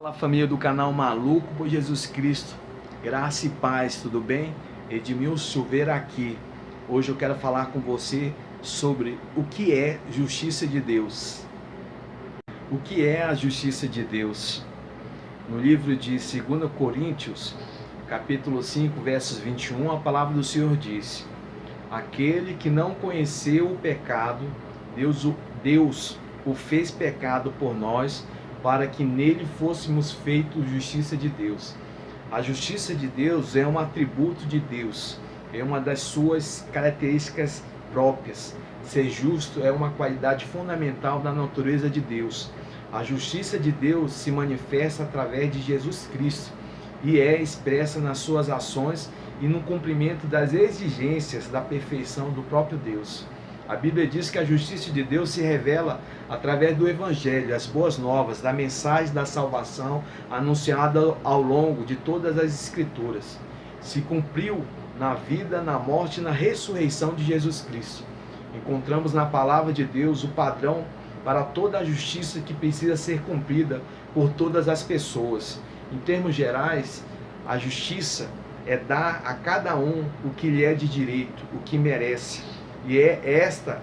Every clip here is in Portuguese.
Fala, família do canal Maluco por Jesus Cristo, graça e paz, tudo bem? Edmilson Silveira aqui. Hoje eu quero falar com você sobre o que é justiça de Deus. O que é a justiça de Deus? No livro de 2 Coríntios, capítulo 5, versos 21, a palavra do Senhor diz: aquele que não conheceu o pecado, Deus o fez pecado por nós, para que nele fôssemos feitos justiça de Deus. A justiça de Deus é um atributo de Deus, é uma das suas características próprias. Ser justo é uma qualidade fundamental da natureza de Deus. A justiça de Deus se manifesta através de Jesus Cristo e é expressa nas suas ações e no cumprimento das exigências da perfeição do próprio Deus. A Bíblia diz que a justiça de Deus se revela através do Evangelho, as boas novas, da mensagem da salvação anunciada ao longo de todas as Escrituras. Se cumpriu na vida, na morte e na ressurreição de Jesus Cristo. Encontramos na palavra de Deus o padrão para toda a justiça que precisa ser cumprida por todas as pessoas. Em termos gerais, a justiça é dar a cada um o que lhe é de direito, o que merece. E é esta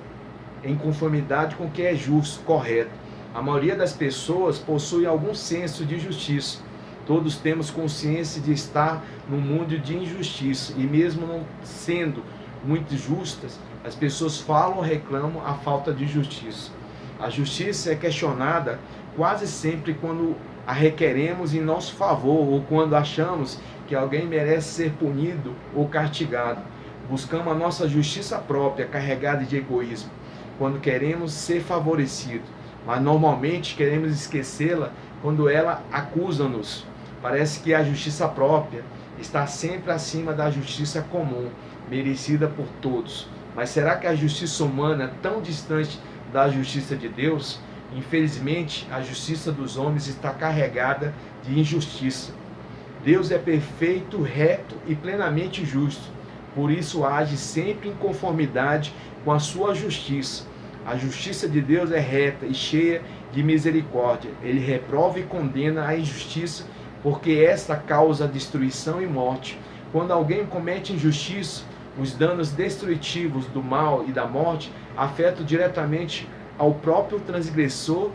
em conformidade com o que é justo, correto. A maioria das pessoas possui algum senso de justiça. Todos temos consciência de estar num mundo de injustiça. E mesmo não sendo muito justas, as pessoas falam ou reclamam a falta de justiça. A justiça é questionada quase sempre quando a requeremos em nosso favor ou quando achamos que alguém merece ser punido ou castigado. Buscamos a nossa justiça própria, carregada de egoísmo, quando queremos ser favorecidos, mas normalmente queremos esquecê-la quando ela acusa-nos. Parece que a justiça própria está sempre acima da justiça comum, merecida por todos. Mas será que a justiça humana é tão distante da justiça de Deus? Infelizmente, a justiça dos homens está carregada de injustiça. Deus é perfeito, reto e plenamente justo. Por isso age sempre em conformidade com a sua justiça. A justiça de Deus é reta e cheia de misericórdia. Ele reprova e condena a injustiça, porque esta causa destruição e morte. Quando alguém comete injustiça, os danos destrutivos do mal e da morte afetam diretamente ao próprio transgressor,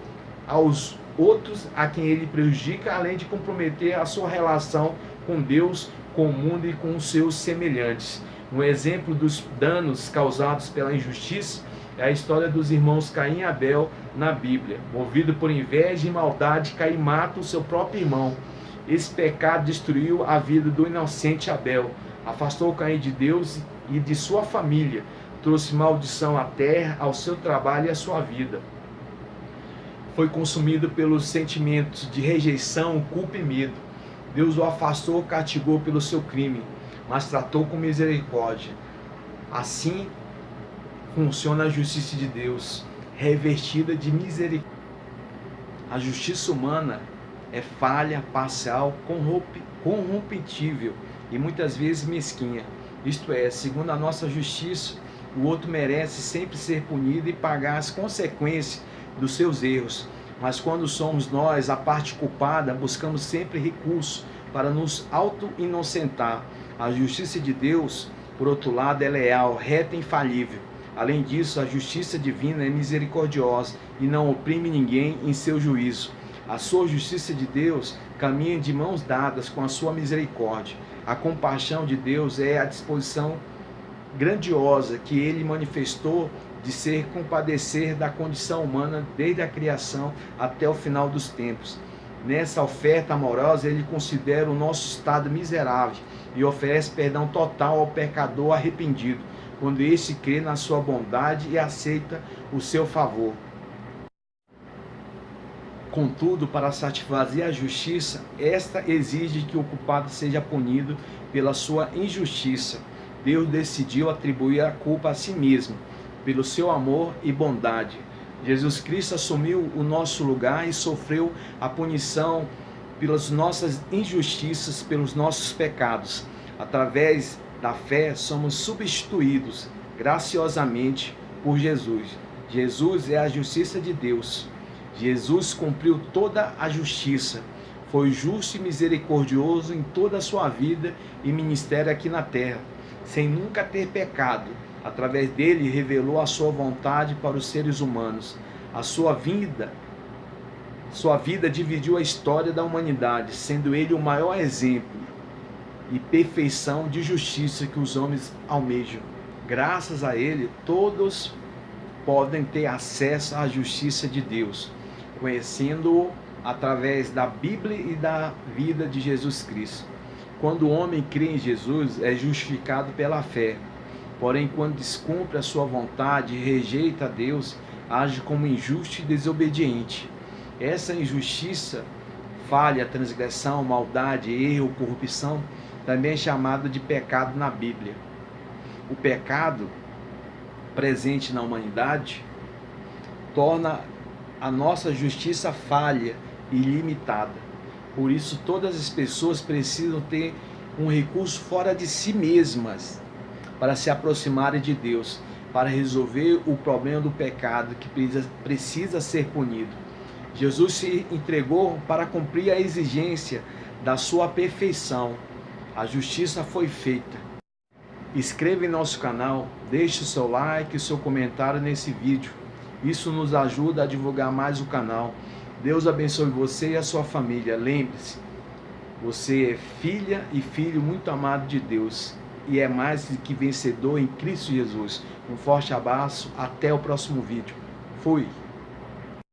aos outros a quem ele prejudica, além de comprometer a sua relação com Deus, com o mundo e com os seus semelhantes. Um exemplo dos danos causados pela injustiça é a história dos irmãos Caim e Abel na Bíblia. Movido por inveja e maldade, Caim mata o seu próprio irmão. Esse pecado destruiu a vida do inocente Abel, afastou Caim de Deus e de sua família, trouxe maldição à terra, ao seu trabalho e à sua vida. Foi consumido pelos sentimentos de rejeição, culpa e medo. Deus o afastou, castigou pelo seu crime, mas tratou com misericórdia. Assim funciona a justiça de Deus, revestida de misericórdia. A justiça humana é falha, parcial, corromptível e muitas vezes mesquinha. Isto é, segundo a nossa justiça, o outro merece sempre ser punido e pagar as consequências dos seus erros. Mas quando somos nós a parte culpada, buscamos sempre recursos para nos auto-inocentar. A justiça de Deus, por outro lado, é leal, reta e infalível. Além disso, a justiça divina é misericordiosa e não oprime ninguém em seu juízo. A sua justiça de Deus caminha de mãos dadas com a sua misericórdia. A compaixão de Deus é a disposição grandiosa que ele manifestou de ser compadecer da condição humana desde a criação até o final dos tempos. Nessa oferta amorosa, ele considera o nosso estado miserável e oferece perdão total ao pecador arrependido, quando este crê na sua bondade e aceita o seu favor. Contudo, para satisfazer a justiça, esta exige que o culpado seja punido pela sua injustiça. Deus decidiu atribuir a culpa a si mesmo, pelo seu amor e bondade. Jesus Cristo assumiu o nosso lugar e sofreu a punição pelas nossas injustiças, pelos nossos pecados. Através da fé, somos substituídos graciosamente por Jesus. Jesus é a justiça de Deus. Jesus cumpriu toda a justiça, Foi justo e misericordioso em toda a sua vida e ministério aqui na terra, sem nunca ter pecado. Através dele, revelou a sua vontade para os seres humanos. Sua vida dividiu a história da humanidade, sendo ele o maior exemplo e perfeição de justiça que os homens almejam. Graças a ele, todos podem ter acesso à justiça de Deus, conhecendo-o através da Bíblia e da vida de Jesus Cristo. Quando o homem crê em Jesus, é justificado pela fé. Porém, quando descumpre a sua vontade e rejeita a Deus, age como injusto e desobediente. Essa injustiça, falha, transgressão, maldade, erro, corrupção, também é chamada de pecado na Bíblia. O pecado presente na humanidade torna a nossa justiça falha e limitada. Por isso, todas as pessoas precisam ter um recurso fora de si mesmas para se aproximarem de Deus, para resolver o problema do pecado que precisa ser punido. Jesus se entregou para cumprir a exigência da sua perfeição. A justiça foi feita. Inscreva em nosso canal, deixe o seu like e o seu comentário nesse vídeo. Isso nos ajuda a divulgar mais o canal. Deus abençoe você e a sua família. Lembre-se, você é filha e filho muito amado de Deus e é mais do que vencedor em Cristo Jesus. Um forte abraço, até o próximo vídeo. Fui!